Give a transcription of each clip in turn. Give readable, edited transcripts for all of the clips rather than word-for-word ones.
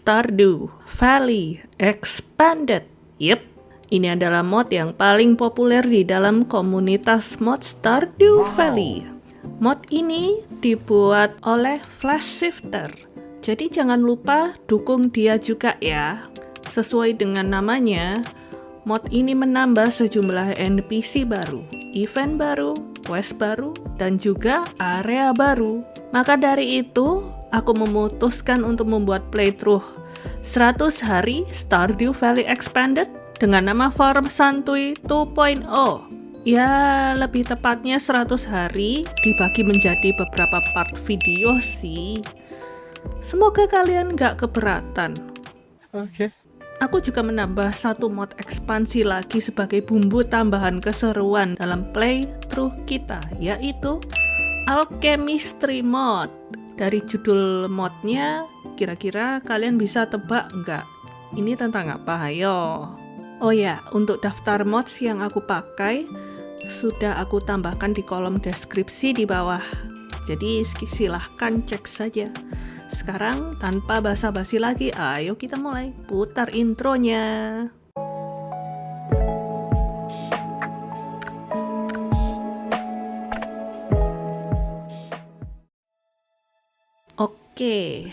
Stardew Valley Expanded. Yep, ini adalah mod yang paling populer di dalam komunitas mod Stardew Valley. Mod ini dibuat oleh Flash Shifter. Jadi jangan lupa dukung dia juga ya. Sesuai dengan namanya, mod ini menambah sejumlah NPC baru, event baru, quest baru, dan juga area baru. Maka dari itu, aku memutuskan untuk membuat playthrough 100 hari Stardew Valley Expanded dengan nama Farm Santuy 2.0. Ya, lebih tepatnya 100 hari dibagi menjadi beberapa part video sih. Semoga kalian gak keberatan. Oke. Aku juga menambah satu mod ekspansi lagi sebagai bumbu tambahan keseruan dalam playthrough kita, yaitu Alchemistry Mod. Dari judul modnya, kira-kira kalian bisa tebak nggak? Ini tentang apa? Ayo. Oh ya, untuk daftar mods yang aku pakai, sudah aku tambahkan di kolom deskripsi di bawah. Jadi silahkan cek saja. Sekarang tanpa basa-basi lagi, ayo kita mulai. Putar intronya. Oke,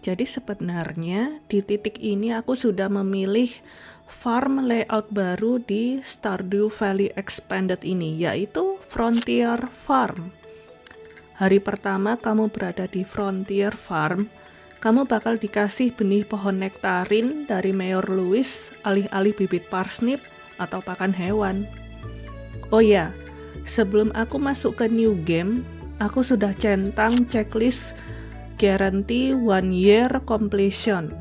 jadi sebenarnya di titik ini aku sudah memilih farm layout baru di Stardew Valley Expanded ini, yaitu Frontier Farm. Hari pertama kamu berada di Frontier Farm, kamu bakal dikasih benih pohon nektarin dari Mayor Lewis, alih-alih bibit parsnip atau pakan hewan. Oh ya, sebelum aku masuk ke new game, aku sudah centang checklist guarantee 1 year completion,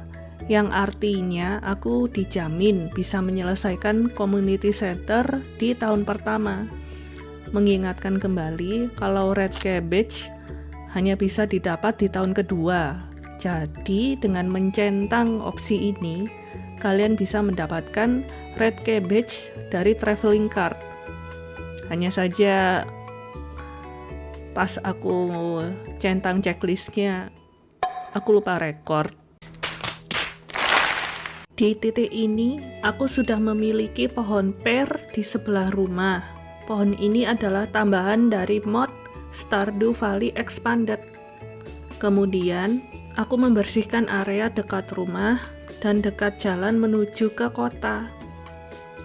yang artinya aku dijamin bisa menyelesaikan community center di tahun pertama. Mengingatkan kembali kalau red cabbage hanya bisa didapat di tahun kedua. Jadi dengan mencentang opsi ini, kalian bisa mendapatkan red cabbage dari traveling card. Hanya saja pas aku centang checklistnya, aku lupa record. Di titik ini, aku sudah memiliki pohon pear di sebelah rumah. Pohon ini adalah tambahan dari mod Stardew Valley Expanded. Kemudian, aku membersihkan area dekat rumah dan dekat jalan menuju ke kota.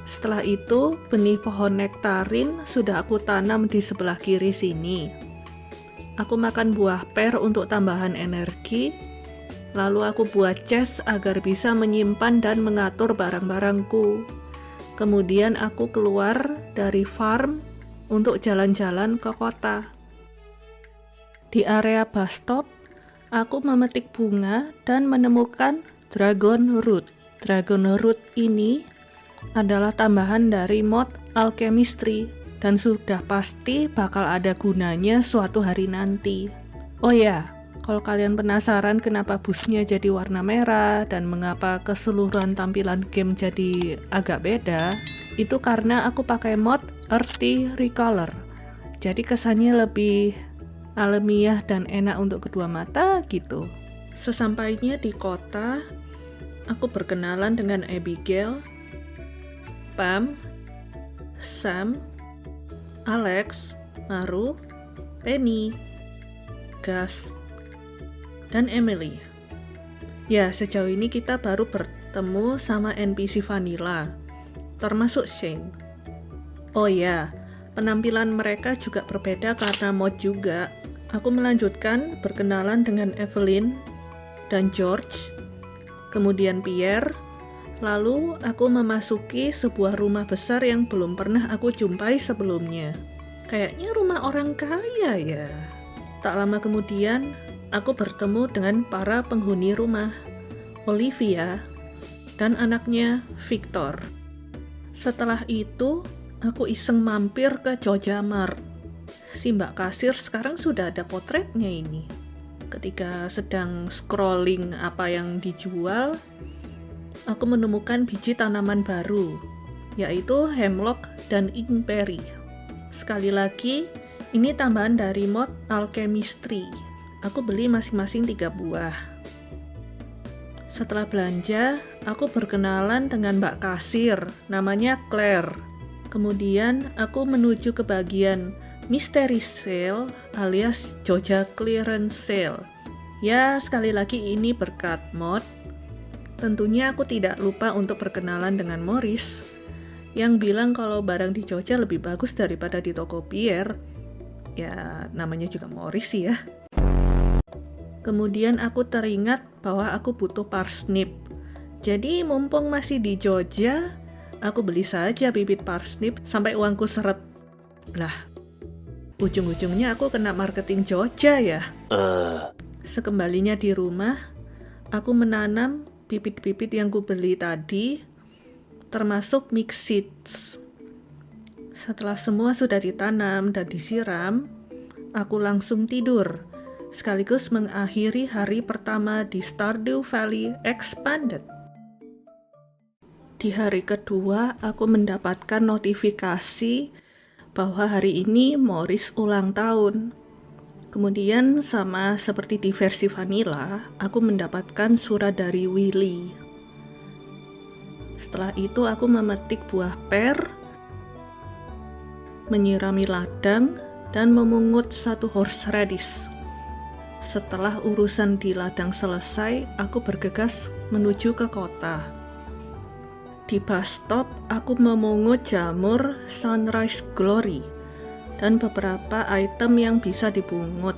Setelah itu, benih pohon nektarin sudah aku tanam di sebelah kiri sini. Aku makan buah pear untuk tambahan energi, lalu aku buat chest agar bisa menyimpan dan mengatur barang-barangku. Kemudian aku keluar dari farm untuk jalan-jalan ke kota. Di area bus stop, aku memetik bunga dan menemukan dragon root. Dragon root ini adalah tambahan dari mod Alchemistry dan sudah pasti bakal ada gunanya suatu hari nanti. Oh ya, kalau kalian penasaran kenapa busnya jadi warna merah dan mengapa keseluruhan tampilan game jadi agak beda, itu karena aku pakai mod Earthy Recolor. Jadi kesannya lebih alamiah dan enak untuk kedua mata gitu. Sesampainya di kota, aku berkenalan dengan Abigail, Pam, Sam, Alex, Maru, Penny, Gus, dan Emily. Ya, sejauh ini kita baru bertemu sama NPC vanilla, termasuk Shane. Oh ya, penampilan mereka juga berbeda karena mod juga. Aku melanjutkan berkenalan dengan Evelyn dan George, kemudian Pierre, lalu aku memasuki sebuah rumah besar yang belum pernah aku jumpai sebelumnya. Kayaknya rumah orang kaya ya. Tak lama kemudian, aku bertemu dengan para penghuni rumah, Olivia, dan anaknya Victor. Setelah itu, aku iseng mampir ke Joja Mart. Si mbak kasir sekarang sudah ada potretnya ini. Ketika sedang scrolling apa yang dijual, aku menemukan biji tanaman baru, yaitu hemlock dan inkberry. Sekali lagi, ini tambahan dari mod Alchemistry. Aku beli masing-masing 3 buah. Setelah belanja, aku berkenalan dengan Mbak Kasir, namanya Claire. Kemudian aku menuju ke bagian Mystery Sale alias Jogja Clearance Sale. Ya, sekali lagi ini berkat mod. Tentunya aku tidak lupa untuk berkenalan dengan Morris, yang bilang kalau barang di Jogja lebih bagus daripada di toko Pierre. Ya, namanya juga Morris sih ya. Kemudian aku teringat bahwa aku butuh parsnip. Jadi mumpung masih di Jogja, aku beli saja bibit parsnip sampai uangku seret. Lah, ujung-ujungnya aku kena marketing Jogja ya. Sekembalinya di rumah, aku menanam bibit-bibit yang ku beli tadi, termasuk mix seeds. Setelah semua sudah ditanam dan disiram, aku langsung tidur, sekaligus mengakhiri hari pertama di Stardew Valley Expanded. Di hari kedua, aku mendapatkan notifikasi bahwa hari ini Morris ulang tahun. Kemudian sama seperti di versi vanilla, aku mendapatkan surat dari Willy. Setelah itu aku memetik buah per, menyirami ladang, dan memungut 1 horseradish. Setelah urusan di ladang selesai, aku bergegas menuju ke kota. Di bus stop, aku memungut jamur Sunrise Glory dan beberapa item yang bisa dipungut.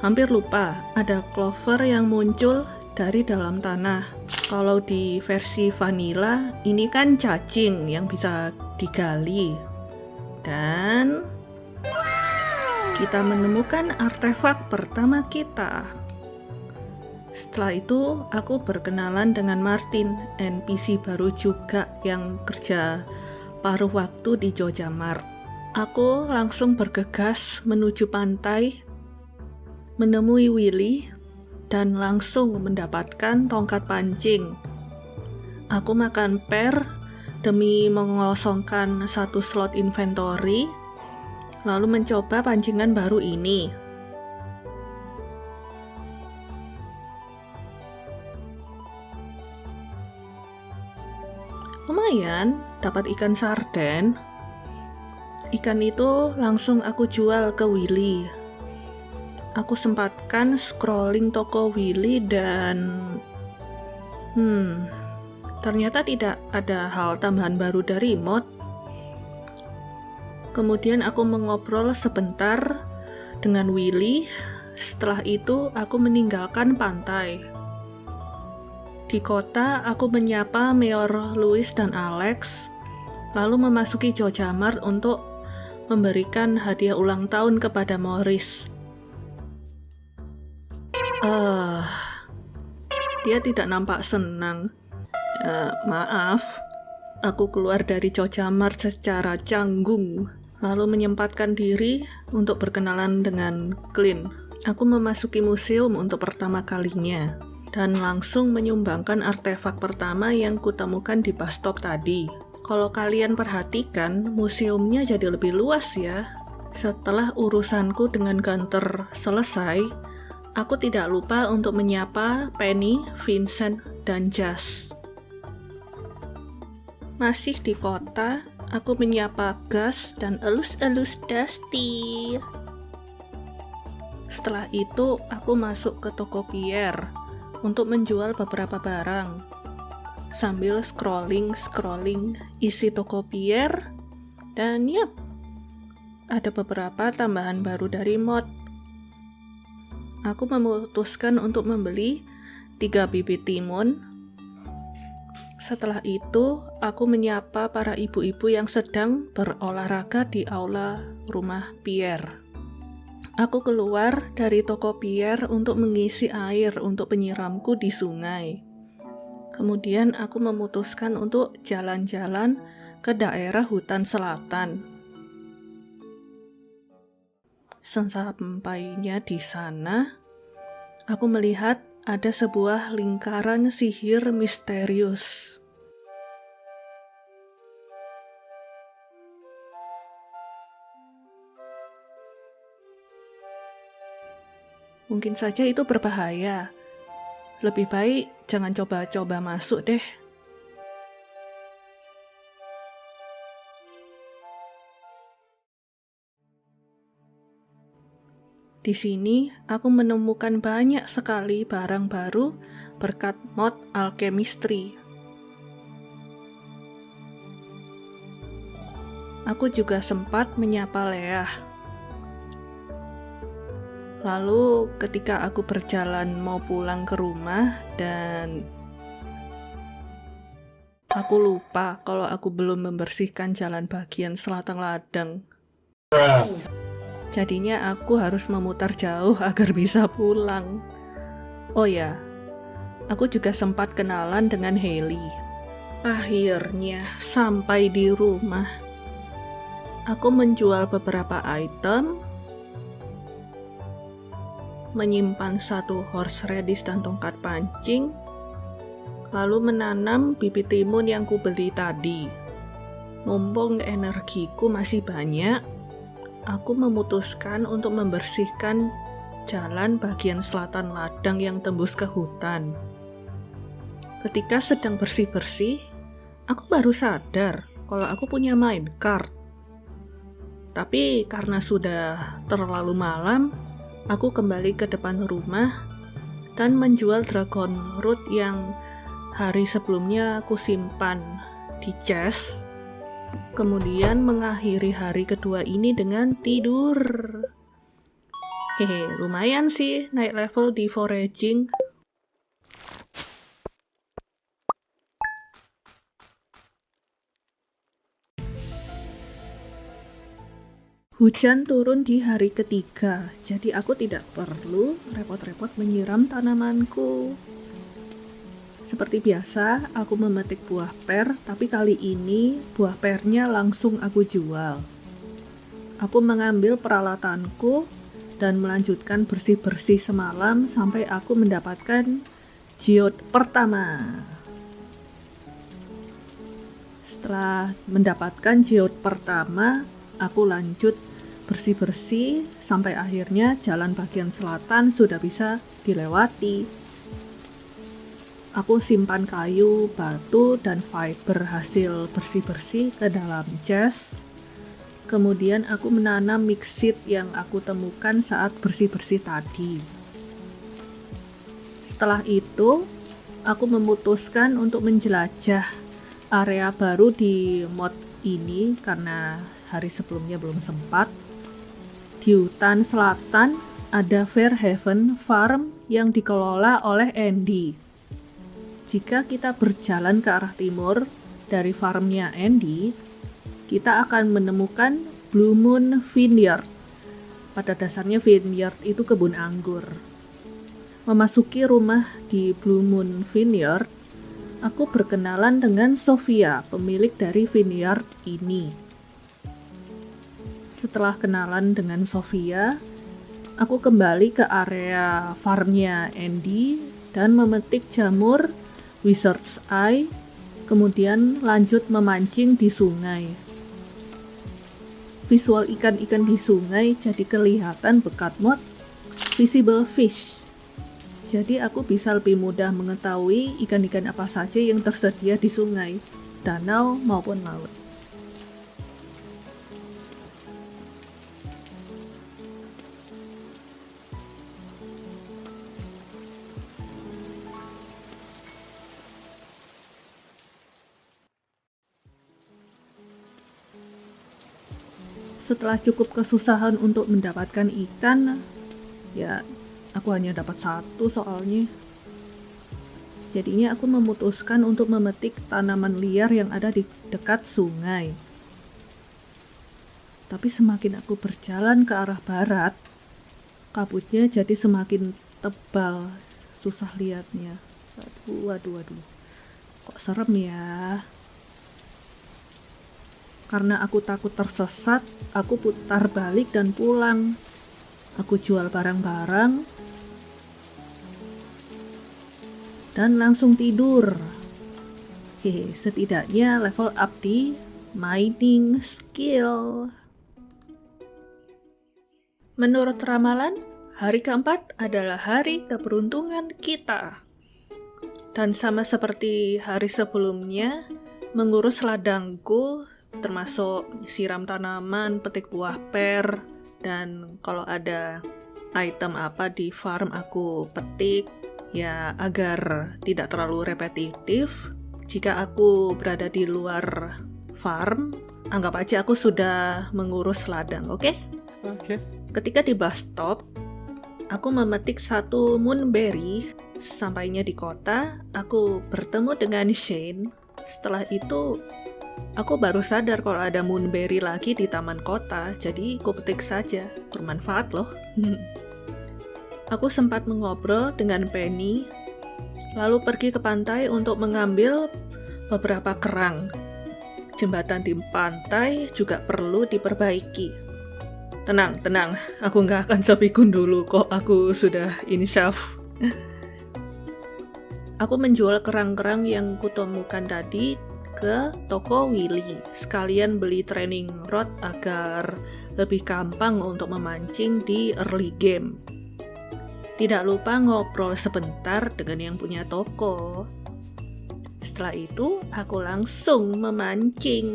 Hampir lupa, ada clover yang muncul dari dalam tanah. Kalau di versi vanilla, ini kan cacing yang bisa digali. Dan kita menemukan artefak pertama kita. Setelah itu, aku berkenalan dengan Martin, NPC baru juga yang kerja paruh waktu di Jogja Mart. Aku langsung bergegas menuju pantai, menemui Willy, dan langsung mendapatkan tongkat pancing. Aku makan per demi mengosongkan 1 slot inventory, lalu mencoba pancingan baru ini. Lumayan, dapat ikan sarden. Ikan itu langsung aku jual ke Willy. Aku sempatkan scrolling toko Willy dan ternyata tidak ada hal tambahan baru dari mod. Kemudian aku mengobrol sebentar dengan Willy. Setelah itu aku meninggalkan pantai. Di kota aku menyapa Mayor Louis dan Alex, lalu memasuki Jogja Mart untuk memberikan hadiah ulang tahun kepada Morris. Dia tidak nampak senang. Maaf, aku keluar dari Jogja Mart secara canggung, lalu menyempatkan diri untuk berkenalan dengan Clint. Aku memasuki museum untuk pertama kalinya, dan langsung menyumbangkan artefak pertama yang kutemukan di bus stop tadi. Kalau kalian perhatikan, museumnya jadi lebih luas ya. Setelah urusanku dengan Gunter selesai, aku tidak lupa untuk menyapa Penny, Vincent, dan Jas. Masih di kota, aku menyapa Gus dan elus-elus Dusty. Setelah itu, aku masuk ke toko Pierre untuk menjual beberapa barang. Sambil scrolling isi toko Pierre, dan yap, ada beberapa tambahan baru dari mod. Aku memutuskan untuk membeli 3 bibit timun. Setelah itu, aku menyapa para ibu-ibu yang sedang berolahraga di aula rumah Pierre. Aku keluar dari toko Pierre untuk mengisi air untuk penyiramku di sungai. Kemudian aku memutuskan untuk jalan-jalan ke daerah hutan selatan. Sesampainya di sana, aku melihat ada sebuah lingkaran sihir misterius. Mungkin saja itu berbahaya. Lebih baik jangan coba-coba masuk deh. Di sini aku menemukan banyak sekali barang baru berkat mod Alchemistry. Aku juga sempat menyapa Leah. Lalu ketika aku berjalan mau pulang ke rumah dan aku lupa kalau aku belum membersihkan jalan bagian selatan ladang. Jadinya aku harus memutar jauh agar bisa pulang. Oh ya, aku juga sempat kenalan dengan Hailey. Akhirnya sampai di rumah. Aku menjual beberapa item, menyimpan 1 horseradish dan tongkat pancing, lalu menanam bibit timun yang kubeli tadi. Mumpung energiku masih banyak, aku memutuskan untuk membersihkan jalan bagian selatan ladang yang tembus ke hutan. Ketika sedang bersih-bersih, aku baru sadar kalau aku punya minecart. Tapi karena sudah terlalu malam, aku kembali ke depan rumah dan menjual dragon root yang hari sebelumnya aku simpan di chest. Kemudian mengakhiri hari kedua ini dengan tidur. Hehe, lumayan sih naik level di foraging. Hujan turun di hari ketiga, jadi aku tidak perlu repot-repot menyiram tanamanku. Seperti biasa, aku memetik buah per, tapi kali ini buah pernya langsung aku jual. Aku mengambil peralatanku dan melanjutkan bersih-bersih semalam sampai aku mendapatkan geode pertama. Setelah mendapatkan geode pertama, aku lanjut bersih-bersih sampai akhirnya jalan bagian selatan sudah bisa dilewati. Aku simpan kayu, batu, dan fiber hasil bersih-bersih ke dalam chest. Kemudian aku menanam mixit yang aku temukan saat bersih-bersih tadi. Setelah itu, aku memutuskan untuk menjelajah area baru di mod ini karena hari sebelumnya belum sempat. Di hutan selatan ada Fairhaven Farm yang dikelola oleh Andy. Jika kita berjalan ke arah timur dari farmnya Andy, kita akan menemukan Blue Moon Vineyard. Pada dasarnya vineyard itu kebun anggur. Memasuki rumah di Blue Moon Vineyard, aku berkenalan dengan Sophia, pemilik dari vineyard ini. Setelah kenalan dengan Sophia, aku kembali ke area farmnya Andy dan memetik jamur Wizard's Eye, kemudian lanjut memancing di sungai. Visual ikan-ikan di sungai jadi kelihatan berkat mod Visible Fish. Jadi aku bisa lebih mudah mengetahui ikan-ikan apa saja yang tersedia di sungai, danau maupun laut. Setelah cukup kesusahan untuk mendapatkan ikan, ya aku hanya dapat 1 soalnya. Jadinya aku memutuskan untuk memetik tanaman liar yang ada di dekat sungai. Tapi semakin aku berjalan ke arah barat, kabutnya jadi semakin tebal, susah lihatnya. Waduh. Kok serem ya? Karena aku takut tersesat, aku putar balik dan pulang. Aku jual barang-barang dan langsung tidur. Setidaknya level up di mining skill. Menurut ramalan, hari keempat adalah hari keberuntungan kita. Dan sama seperti hari sebelumnya, mengurus ladangku, termasuk siram tanaman, petik buah per, dan kalau ada item apa di farm aku petik, ya agar tidak terlalu repetitif. Jika aku berada di luar farm, anggap aja aku sudah mengurus ladang, oke? Oke. Ketika di bus stop, aku memetik 1 moonberry. Sampainya di kota, aku bertemu dengan Shane. Setelah itu, aku baru sadar kalau ada moonberry lagi di taman kota, jadi aku petik saja. Bermanfaat loh. Aku sempat mengobrol dengan Penny, lalu pergi ke pantai untuk mengambil beberapa kerang. Jembatan di pantai juga perlu diperbaiki. Tenang, aku nggak akan sepikun dulu kok, aku sudah insyaf. Aku menjual kerang-kerang yang kutemukan tadi ke toko Willy. Sekalian beli training rod agar lebih gampang untuk memancing di early game. Tidak lupa ngobrol sebentar dengan yang punya toko. Setelah itu, aku langsung memancing.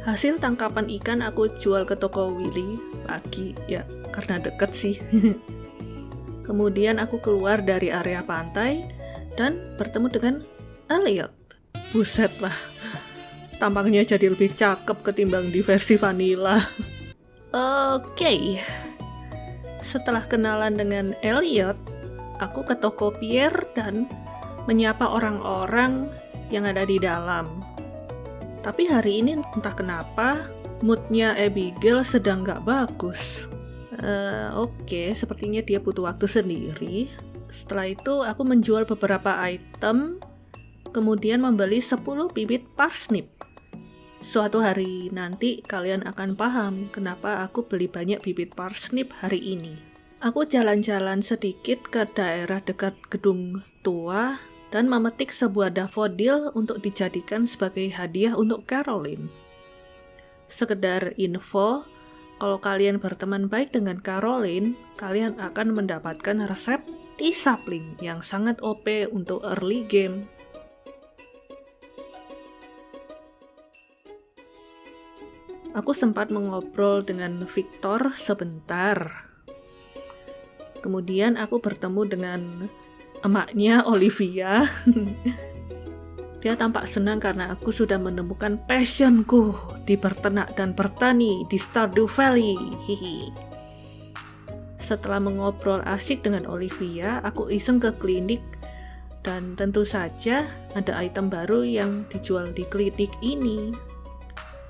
Hasil tangkapan ikan aku jual ke toko Willy pagi, ya karena deket sih. Kemudian aku keluar dari area pantai dan bertemu dengan Elliot. Buset lah, tampangnya jadi lebih cakep ketimbang di versi vanilla. Oke. Setelah kenalan dengan Elliot, aku ke toko Pierre dan menyapa orang-orang yang ada di dalam. Tapi hari ini entah kenapa moodnya Abigail sedang gak bagus. Oke, sepertinya dia butuh waktu sendiri. Setelah itu aku menjual beberapa item, kemudian membeli 10 bibit parsnip. Suatu hari nanti kalian akan paham kenapa aku beli banyak bibit parsnip hari ini. Aku jalan-jalan sedikit ke daerah dekat gedung tua dan memetik sebuah daffodil untuk dijadikan sebagai hadiah untuk Caroline. Sekedar info, kalau kalian berteman baik dengan Caroline, kalian akan mendapatkan resep tea sapling yang sangat OP untuk early game. Aku sempat mengobrol dengan Victor sebentar. Kemudian aku bertemu dengan emaknya Olivia. Dia tampak senang karena aku sudah menemukan passionku di berternak dan bertani di Stardew Valley. Hihi. Setelah mengobrol asik dengan Olivia, aku iseng ke klinik dan tentu saja ada item baru yang dijual di klinik ini.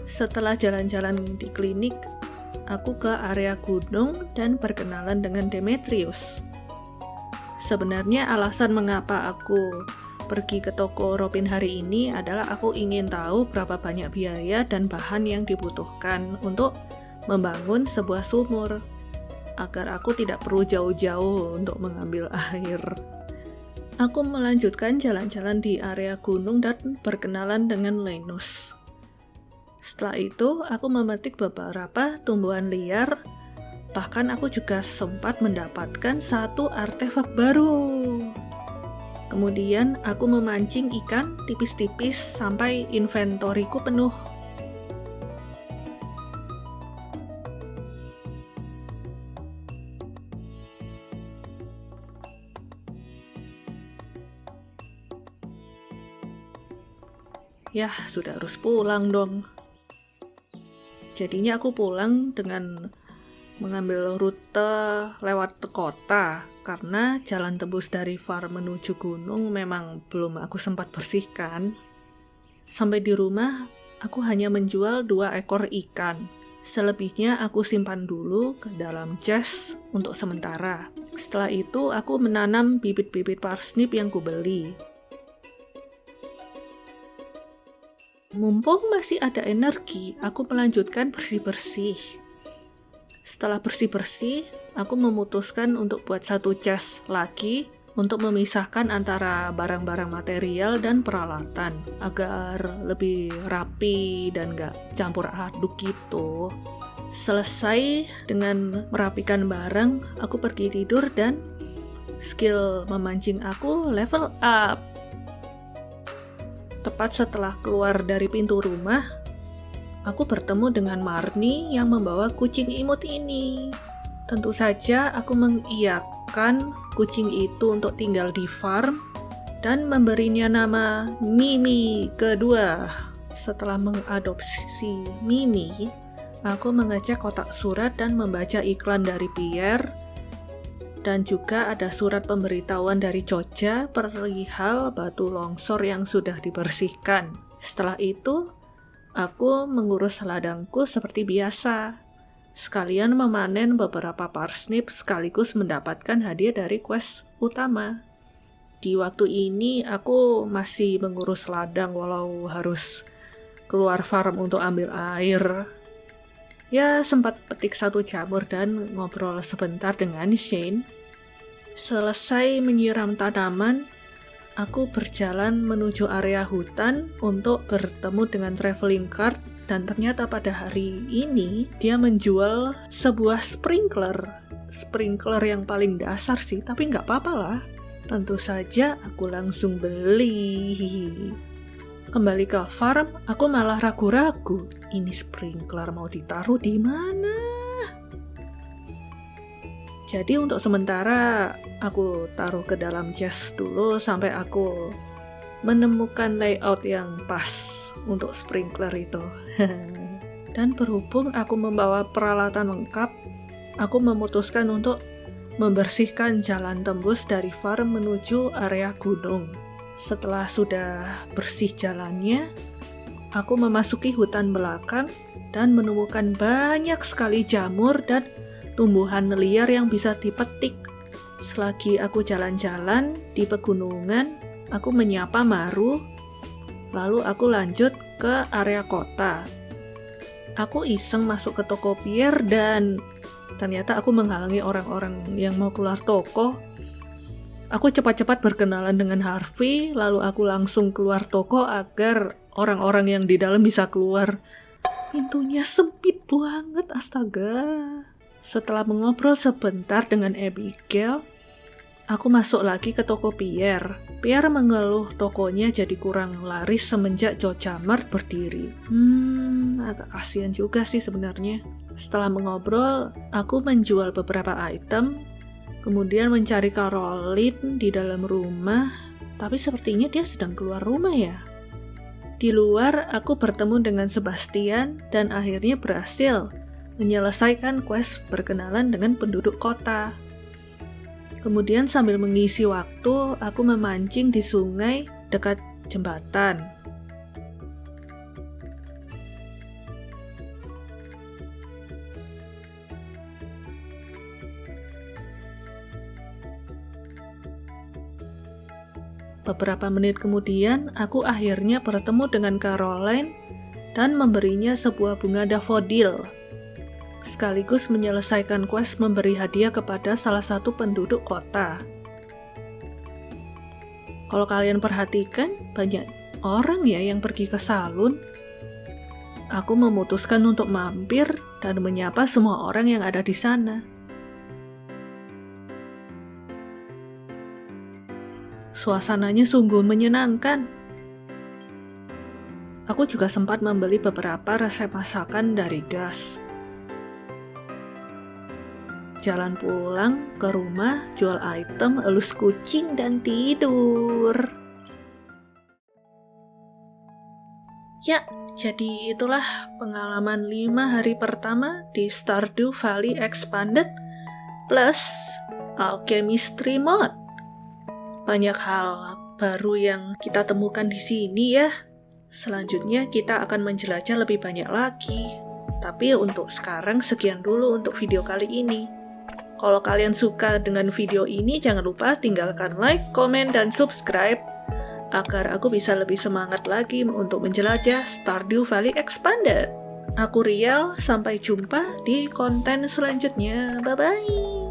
Setelah jalan-jalan di klinik, aku ke area gunung dan berkenalan dengan Demetrius. Sebenarnya alasan mengapa aku pergi ke toko Robin hari ini adalah aku ingin tahu berapa banyak biaya dan bahan yang dibutuhkan untuk membangun sebuah sumur, agar aku tidak perlu jauh-jauh untuk mengambil air. Aku melanjutkan jalan-jalan di area gunung dan berkenalan dengan Linus. Setelah itu, aku memetik beberapa tumbuhan liar. Bahkan aku juga sempat mendapatkan 1 artefak baru. Kemudian aku memancing ikan tipis-tipis sampai inventoriku penuh. Yah, sudah harus pulang dong. Jadinya aku pulang dengan mengambil rute lewat kota karena jalan tembus dari farm menuju gunung memang belum aku sempat bersihkan. Sampai di rumah, aku hanya menjual 2 ekor ikan. Selebihnya aku simpan dulu ke dalam chest untuk sementara. Setelah itu aku menanam bibit-bibit parsnip yang kubeli. Mumpung masih ada energi, aku melanjutkan bersih-bersih. Setelah bersih-bersih, aku memutuskan untuk buat 1 chest lagi untuk memisahkan antara barang-barang material dan peralatan agar lebih rapi dan gak campur aduk gitu. Selesai dengan merapikan barang, aku pergi tidur dan skill memancing aku level up. Tepat setelah keluar dari pintu rumah, aku bertemu dengan Marni yang membawa kucing imut ini. Tentu saja aku mengiyakan kucing itu untuk tinggal di farm dan memberinya nama Mimi kedua. Setelah mengadopsi Mimi, aku mengecek kotak surat dan membaca iklan dari Pierre, dan juga ada surat pemberitahuan dari Coca perihal batu longsor yang sudah dibersihkan. Setelah itu, aku mengurus ladangku seperti biasa, sekalian memanen beberapa parsnip sekaligus mendapatkan hadiah dari quest utama. Di waktu ini aku masih mengurus ladang walau harus keluar farm untuk ambil air. Ya, sempat petik 1 jamur dan ngobrol sebentar dengan Shane. Selesai menyiram tanaman, aku berjalan menuju area hutan untuk bertemu dengan traveling cart, dan ternyata pada hari ini dia menjual sebuah sprinkler yang paling dasar sih, tapi nggak apa-apa lah. Tentu saja aku langsung beli. Kembali ke farm, aku malah ragu-ragu, ini sprinkler mau ditaruh di mana? Jadi untuk sementara aku taruh ke dalam chest dulu sampai aku menemukan layout yang pas untuk sprinkler itu. Dan berhubung aku membawa peralatan lengkap, aku memutuskan untuk membersihkan jalan tembus dari farm menuju area gunung. Setelah sudah bersih jalannya, aku memasuki hutan belakang dan menemukan banyak sekali jamur dan tumbuhan liar yang bisa dipetik. Selagi aku jalan-jalan di pegunungan, aku menyapa Maru, lalu aku lanjut ke area kota. Aku iseng masuk ke toko Pierre dan ternyata aku menghalangi orang-orang yang mau keluar toko. Aku cepat-cepat berkenalan dengan Harvey, lalu aku langsung keluar toko agar orang-orang yang di dalam bisa keluar. Pintunya sempit banget, astaga. Setelah mengobrol sebentar dengan Abigail, aku masuk lagi ke toko Pierre. Pierre mengeluh tokonya jadi kurang laris semenjak Coca Mart berdiri. Agak kasihan juga sih sebenarnya. Setelah mengobrol, aku menjual beberapa item, kemudian mencari Caroline di dalam rumah, tapi sepertinya dia sedang keluar rumah ya. Di luar, aku bertemu dengan Sebastian dan akhirnya berhasil menyelesaikan quest berkenalan dengan penduduk kota. Kemudian sambil mengisi waktu, aku memancing di sungai dekat jembatan. Beberapa menit kemudian, aku akhirnya bertemu dengan Caroline dan memberinya sebuah bunga dafodil, sekaligus menyelesaikan quest memberi hadiah kepada salah satu penduduk kota. Kalau kalian perhatikan, banyak orang ya yang pergi ke salon. Aku memutuskan untuk mampir dan menyapa semua orang yang ada di sana. Suasananya sungguh menyenangkan. Aku juga sempat membeli beberapa resep masakan dari Gas. Jalan pulang ke rumah, jual item, elus kucing, dan tidur. Ya, jadi itulah pengalaman 5 hari pertama di Stardew Valley Expanded plus Alchemistry Mod. Banyak hal baru yang kita temukan di sini ya. Selanjutnya kita akan menjelajah lebih banyak lagi. Tapi untuk sekarang sekian dulu untuk video kali ini. Kalau kalian suka dengan video ini, jangan lupa tinggalkan like, komen, dan subscribe agar aku bisa lebih semangat lagi untuk menjelajah Stardew Valley Expanded. Aku Rial, sampai jumpa di konten selanjutnya. Bye-bye!